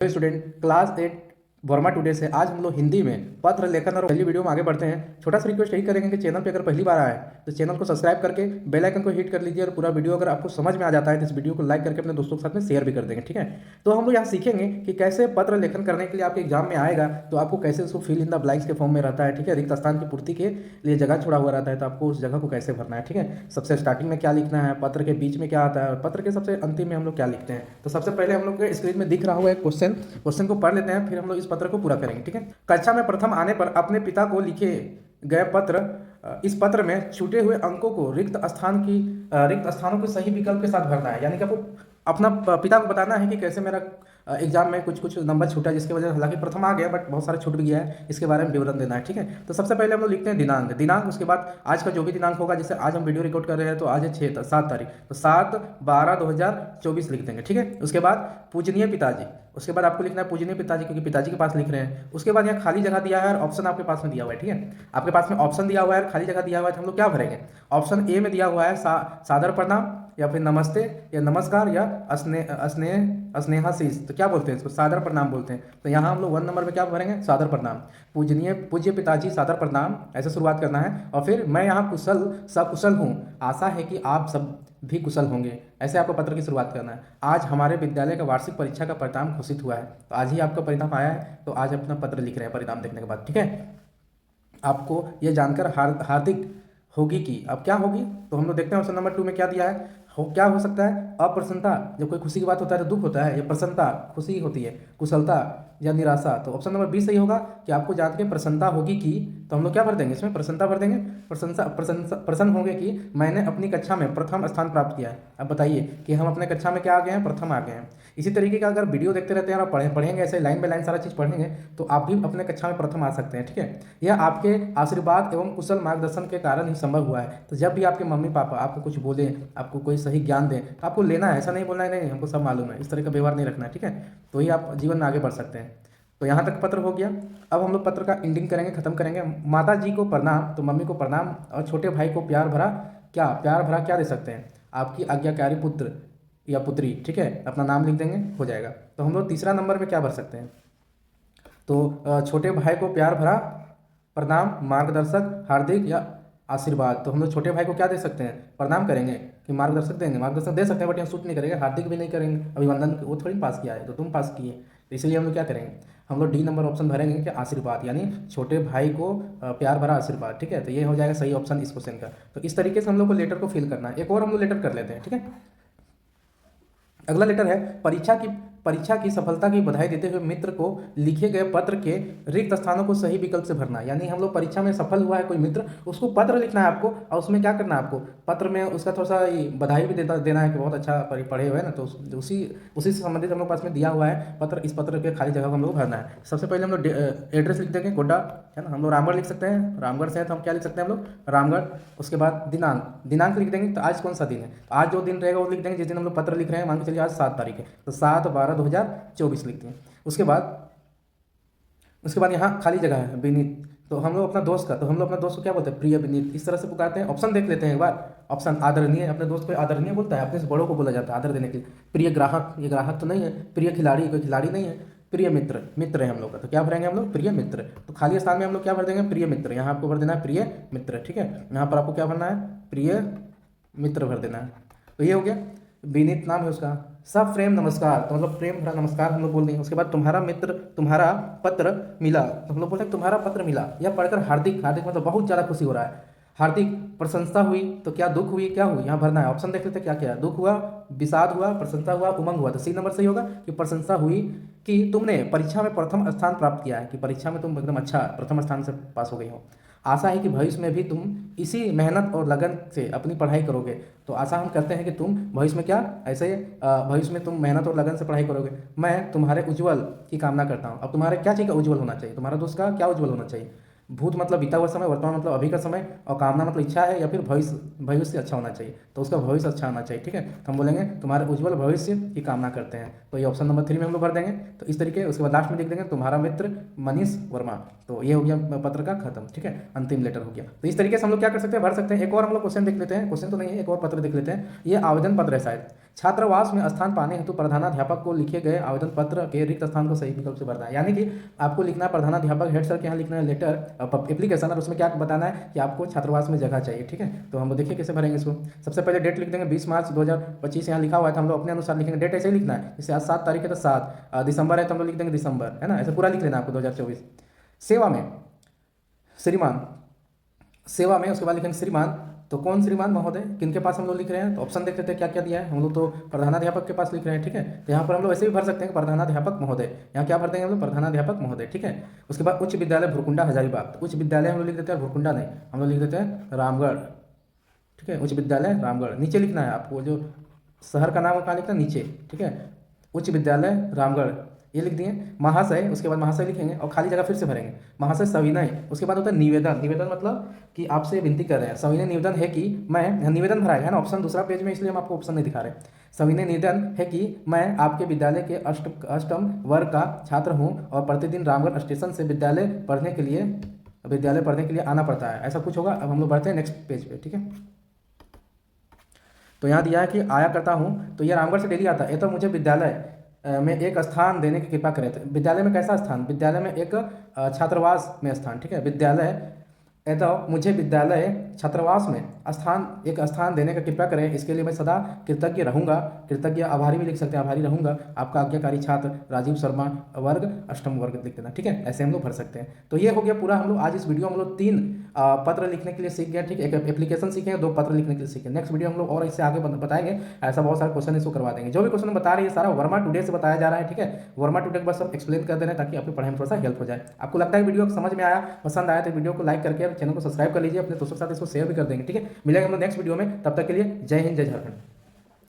Student class 8 Verma today से आज हम लोग हिंदी में पत्र लेखन और पहली वीडियो में आगे बढ़ते हैं। छोटा सा रिक्वेस्ट यही करेंगे कि चैनल पे अगर पहली बार आए तो चैनल को सब्सक्राइब करके बेल आइकन को हिट कर लीजिए और पूरा वीडियो अगर आपको समझ में आ जाता है तो इस वीडियो को लाइक करके अपने दोस्तों के साथ में शेयर भी कर देंगे। ठीक है, तो हम लोग यहाँ सीखेंगे कि कैसे पत्र लेखन करने के लिए आपके एग्जाम में आएगा तो आपको कैसे उसको फिल इन द ब्लैंक्स के फॉर्म में रहता है। ठीक है, रिक्त स्थान की पूर्ति के लिए जगह छोड़ा हुआ रहता है तो आपको उस जगह को कैसे भरना है। ठीक है, सबसे स्टार्टिंग में क्या लिखना है, पत्र के बीच में क्या आता है और पत्र के सबसे अंतिम में हम लोग क्या लिखते हैं। तो सबसे पहले हम लोग के स्क्रीन में दिख रहा हुआ एक क्वेश्चन को पढ़ लेते हैं, फिर हम लोग इस पत्र को पूरा करेंगे। ठीक है, कक्षा में प्रथम आने पर अपने पिता को लिखे गए पत्र, इस पत्र में छूटे हुए अंकों को रिक्त स्थानों के सही विकल्प के साथ भरना है। यानी कि आपको अपना पिता को बताना है कि कैसे मेरा एग्जाम में कुछ नंबर छूटा जिसकी वजह से हालांकि प्रथम आ गया बट बहुत सारा छूट भी गया है, इसके बारे में विवरण देना है। ठीक है, तो सबसे पहले हम लोग लिखते हैं दिनांक, उसके बाद आज का जो भी दिनांक होगा, जैसे आज हम वीडियो रिकॉर्ड कर रहे हैं तो आज है 7 तारीख, तो 7/12/2024 लिख देंगे। ठीक है, उसके बाद पूजनीय पिताजी, उसके बाद आपको लिखना है पूजनीय पिताजी क्योंकि पिताजी के पास लिख रहे हैं। उसके बाद यहाँ खाली जगह दिया है और ऑप्शन आपके पास में दिया हुआ है। ठीक है, आपके पास में ऑप्शन दिया हुआ है और खाली जगह दिया हुआ है तो हम लोग क्या भरेंगे। ऑप्शन ए में दिया हुआ है सादर प्रणाम या फिर नमस्ते या नमस्कार या स्नेहाशीष, तो क्या बोलते हैं इसको, सादर प्रणाम बोलते हैं। तो यहाँ हम लोग 1 नंबर में क्या भरेंगे, सादर प्रणाम। पूज्य पिताजी सादर प्रणाम, ऐसे शुरुआत करना है। और फिर मैं यहाँ सकुशल हूँ, आशा है कि आप सब भी कुशल होंगे, ऐसे आपको पत्र की शुरुआत करना है। आज हमारे विद्यालय का वार्षिक परीक्षा का परिणाम घोषित हुआ है, तो आज ही आपका परिणाम आया है तो आज अपना पत्र लिख रहे हैं परिणाम देखने के बाद। ठीक है, आपको ये जानकर हार्दिक होगी कि अब क्या होगी, तो हम लोग देखते हैं ऑप्शन नंबर 2 में क्या दिया है। क्या हो सकता है, अप्रसन्नता, जब कोई खुशी की बात होता है तो दुख होता है, या प्रसन्नता खुशी होती है, कुशलता या निराशा। तो ऑप्शन नंबर 20 सही होगा कि आपको जान के प्रसन्नता होगी कि, तो हम लोग क्या भर देंगे इसमें, प्रसन्नता भर देंगे। प्रसन्न होंगे कि मैंने अपनी कक्षा में प्रथम स्थान प्राप्त किया है। अब बताइए कि हम अपने कक्षा में क्या आ गए हैं, प्रथम आ गए हैं। इसी तरीके का अगर वीडियो देखते रहते हैं और पढ़ेंगे ऐसे लाइन बाय लाइन सारा चीज़ पढ़ेंगे तो आप भी अपने कक्षा में प्रथम आ सकते हैं। ठीक है, यह आपके आशीर्वाद एवं कुशल मार्गदर्शन के कारण ही संभव हुआ है। तो जब भी आपके मम्मी पापा आपको कुछ बोले, आपको कोई सही ज्ञान दें, आपको लेना है, ऐसा नहीं बोलना है नहीं हमको सब मालूम है, इस तरह का व्यवहार नहीं रखना है। ठीक है, तो ही आप जीवन में आगे बढ़ सकते हैं। तो यहाँ तक पत्र हो गया। अब हम लोग पत्र का एंडिंग करेंगे, खत्म करेंगे। माता जी को प्रणाम, तो मम्मी को प्रणाम, और छोटे भाई को प्यार भरा क्या दे सकते हैं, आपकी आज्ञाकारी पुत्र या पुत्री। ठीक है, अपना नाम लिख देंगे, हो जाएगा। तो हम लोग तीसरा नंबर में क्या भर सकते हैं, तो छोटे भाई को प्यार भरा प्रणाम, मार्गदर्शक, हार्दिक या आशीर्वाद। तो हम लोग छोटे भाई को क्या दे सकते हैं, प्रणाम करेंगे कि मार्गदर्शक देंगे, मार्गदर्शक दे सकते हैं बट यहाँ सूट नहीं करेंगे, हार्दिक भी नहीं करेंगे, अभिनंदन, वो थोड़ी पास किया है तो तुम पास किए, तो इसलिए हम लोग क्या करेंगे, हम लोग डी नंबर ऑप्शन भरेंगे कि आशीर्वाद, यानी छोटे भाई को प्यार भरा आशीर्वाद। ठीक है, तो ये हो जाएगा सही ऑप्शन इस क्वेश्चन का। तो इस तरीके से हम लोग को लेटर को फिल करना है। एक और हम लोग लेटर कर लेते हैं। ठीक है, अगला लेटर है परीक्षा की सफलता की बधाई देते हुए मित्र को लिखे गए पत्र के रिक्त स्थानों को सही विकल्प से भरना। यानी हम लोग परीक्षा में सफल हुआ है कोई मित्र, उसको पत्र लिखना है आपको, और उसमें क्या करना है आपको, पत्र में उसका थोड़ा सा बधाई भी देना है कि बहुत अच्छा पढ़े हुए हैं ना, तो उसी से संबंधित हम लोग पास में दिया हुआ है पत्र। इस पत्र के खाली जगह को हम लोग भरना है। सबसे पहले हम लोग एड्रेस लिख देंगे, गोड्डा है ना, हम लोग रामगढ़ लिख सकते हैं, रामगढ़ से है तो हम क्या लिख सकते हैं हम लोग, रामगढ़। उसके बाद दिनांक लिख देंगे, तो आज कौन सा दिन है, तो आज जो दिन रहेगा वो लिख देंगे जिस दिन हम लोग पत्र लिख रहे हैं, मान के चलिए आज 7 तारीख है तो 7/12/2024 लिखते हैं। उसके बाद यहाँ खाली जगह है विनीत, तो हम लोग अपना दोस्त को क्या बोलते हैं, प्रिय विनीत, इस तरह से पुकारते हैं। ऑप्शन देख लेते हैं एक बार, ऑप्शन आदरणीय, अपने दोस्त को आदरणीय बोलता है, अपने से बड़ों को बोला जाता है आदर देने के लिए। प्रिय ग्राहक, ये ग्राहक तो नहीं है। प्रिय खिलाड़ी, कोई खिलाड़ी नहीं है। प्रिय मित्र है हम लोग का, तो क्या भरेंगे हम लोग, प्रिय मित्र। तो खाली स्थान में हम लोग क्या भर देंगे, प्रिय मित्र, यहाँ आपको भर देना है प्रिय मित्र। ठीक है, यहाँ पर आपको क्या भरना है, प्रिय मित्र भर देना है। तो ये हो गया, विनीत नाम है उसका। सब प्रेम नमस्कार, तो मतलब प्रेम भरा नमस्कार हम लोग बोल देंगे। उसके बाद तुम्हारा पत्र मिला, तो हम लोग बोलते हैं तुम्हारा पत्र मिला। यह पढ़कर हार्दिक मतलब बहुत ज़्यादा खुशी हो रहा है। हार्दिक प्रशंसा हुई, तो क्या दुख हुई, क्या हुई, यहाँ भरना है। ऑप्शन देख लेते हैं क्या क्या, दुख हुआ, विषाद हुआ, प्रशंसा हुआ, उमंग हुआ। तो सी नंबर सही होगा कि प्रशंसा हुई कि तुमने परीक्षा में प्रथम स्थान प्राप्त किया है, कि परीक्षा में तुम एकदम अच्छा प्रथम स्थान से पास हो गई हो। आशा है कि भविष्य में भी तुम इसी मेहनत और लगन से अपनी पढ़ाई करोगे। तो आशा हम करते हैं कि तुम भविष्य में क्या ऐसे भविष्य में तुम मेहनत और लगन से पढ़ाई करोगे। मैं तुम्हारे उज्जवल की कामना करता हूँ। अब तुम्हारे क्या चाहिए, उज्जवल होना चाहिए, तुम्हारा दोस्त का क्या उज्जवल होना चाहिए। भूत मतलब बीता हुआ समय, वर्तमान मतलब अभी का समय, और कामना मतलब इच्छा है, या फिर भविष्य अच्छा होना चाहिए, तो उसका भविष्य अच्छा होना चाहिए। ठीक है, तो हम बोलेंगे तुम्हारे उज्जवल भविष्य की कामना करते हैं, तो ये ऑप्शन नंबर 3 में हम लोग भर देंगे। तो इस तरीके, उसके बाद लास्ट में लिख देंगे तुम्हारा मित्र मनीष वर्मा। तो ये हो गया पत्र का खत्म। ठीक है, अंतिम लेटर हो गया। तो इस तरीके से हम लोग क्या कर सकते हैं, भर सकते हैं। एक और हम लोग क्वेश्चन देख लेते हैं, क्वेश्चन तो नहीं है, एक और पत्र देख लेते हैं। ये आवेदन पत्र है शायद, छात्रावास में स्थान पाने हेतु प्रधानाध्यापक को लिखे गए आवेदन पत्र के रिक्त स्थान को सही विकल्प से भरना है। यानी कि आपको लिखना है प्रधानाध्यापक हेड सर के यहाँ लिखना है लेटर एप्लीकेशन, और उसमें क्या बताना है कि आपको छात्रावास में जगह चाहिए। ठीक है, तो हम लोग देखिए कैसे भरेंगे इसको। सबसे पहले डेट लिख देंगे 20 मार्च 2025, यहाँ लिखा हुआ है तो हम लोग अपने अनुसार लिखेंगे। डेट ऐसे ही लिखना है, जैसे आज 7 तारीख है तो 7, दिसंबर है तो हम लोग लिख देंगे दिसंबर, है ना, ऐसे पूरा लिख लेना आपको 2024। सेवा में श्रीमान, सेवा में उसके बाद लिखेंगे श्रीमान, तो कौन श्रीमान महोदय, किनके पास हम लोग लिख रहे हैं, तो ऑप्शन देख लेते हैं क्या क्या दिया है। हम लोग तो प्रधानाध्यापक के पास लिख रहे हैं। ठीक है, तो यहाँ पर हम लोग ऐसे भी भर सकते हैं प्रधानाध्यापक महोदय, यहाँ क्या भर देंगे हम लोग प्रधानाध्यापक महोदय। ठीक है, उसके बाद उच्च विद्यालय भुरकुंडा हजारीबाग, तो उच्च विद्यालय हम लोग लिख देते हैं, भुरकुंडा नहीं, हम लोग लिख देते हैं रामगढ़। ठीक है, उच्च विद्यालय रामगढ़, नीचे लिखना है आपको, जो शहर का नाम है कहाँ लिखना है, नीचे। ठीक है, उच्च विद्यालय रामगढ़ ये लिख दिए। महाशय, उसके बाद महाशय लिखेंगे और खाली जगह फिर से भरेंगे। महाशय सविनय, उसके बाद होता है निवेदन। निवेदन मतलब कि आपसे विनती कर रहे हैं। सविनय निवेदन है कि मैं, निवेदन भरा है ना ऑप्शन दूसरा पेज में, इसलिए हम आपको ऑप्शन नहीं दिखा रहे। सविनय निवेदन है कि मैं आपके विद्यालय के अष्टम वर्ग का छात्र हूँ और प्रतिदिन रामगढ़ स्टेशन से विद्यालय पढ़ने के लिए आना पड़ता है, ऐसा कुछ होगा। अब हम लोग बढ़ते हैं नेक्स्ट पेज पे। ठीक है, तो यहाँ दिया है कि आया करता हूँ, तो ये रामगढ़ से डेली आता है। ये तो मुझे विद्यालय में एक स्थान देने की कृपा करें। तो विद्यालय में कैसा स्थान, विद्यालय में एक छात्रावास में स्थान। ठीक है, विद्यालय तो मुझे विद्यालय छात्रावास में एक स्थान देने का कृपा करें, इसके लिए मैं सदा कृतज्ञ रहूँगा। कृतज्ञ, आभारी भी लिख सकते हैं, आभारी रहूँगा। आपका आज्ञाकारी छात्र राजीव शर्मा, वर्ग अष्टम वर्ग लिख देना। ठीक है, ऐसे हम लोग भर सकते हैं। तो ये हो गया पूरा। हम लोग आज इस वीडियो में हम लोग 3 पत्र लिखने के लिए सीख गए। ठीक है, एक एप्लीकेशन सीखे, 2 पत्र लिखने के लिए सीखे। नेक्स्ट वीडियो हम लोग और इससे आगे बताएंगे, ऐसा बहुत सारे क्वेश्चन इसको करवा देंगे। जो भी क्वेश्चन बता रही है सारा वर्मा टुडे से बताया जा रहा है। ठीक है, वर्मा टुडे को बस सब एक्सप्लेन कर दे रहे हैं ताकि आपकी पढ़ाई में थोड़ा सा हेल्प हो जाए। आपको लगता है वीडियो समझ में आया, पसंद आया, तो वीडियो को लाइक करके चैनल को सब्सक्राइब कर लीजिए, अपने दोस्तों के साथ इसको शेयर भी कर देंगे। ठीक है, मिलेंगे हम लोग नेक्स्ट वीडियो में, तब तक के लिए जय हिंद, जय झारखंड।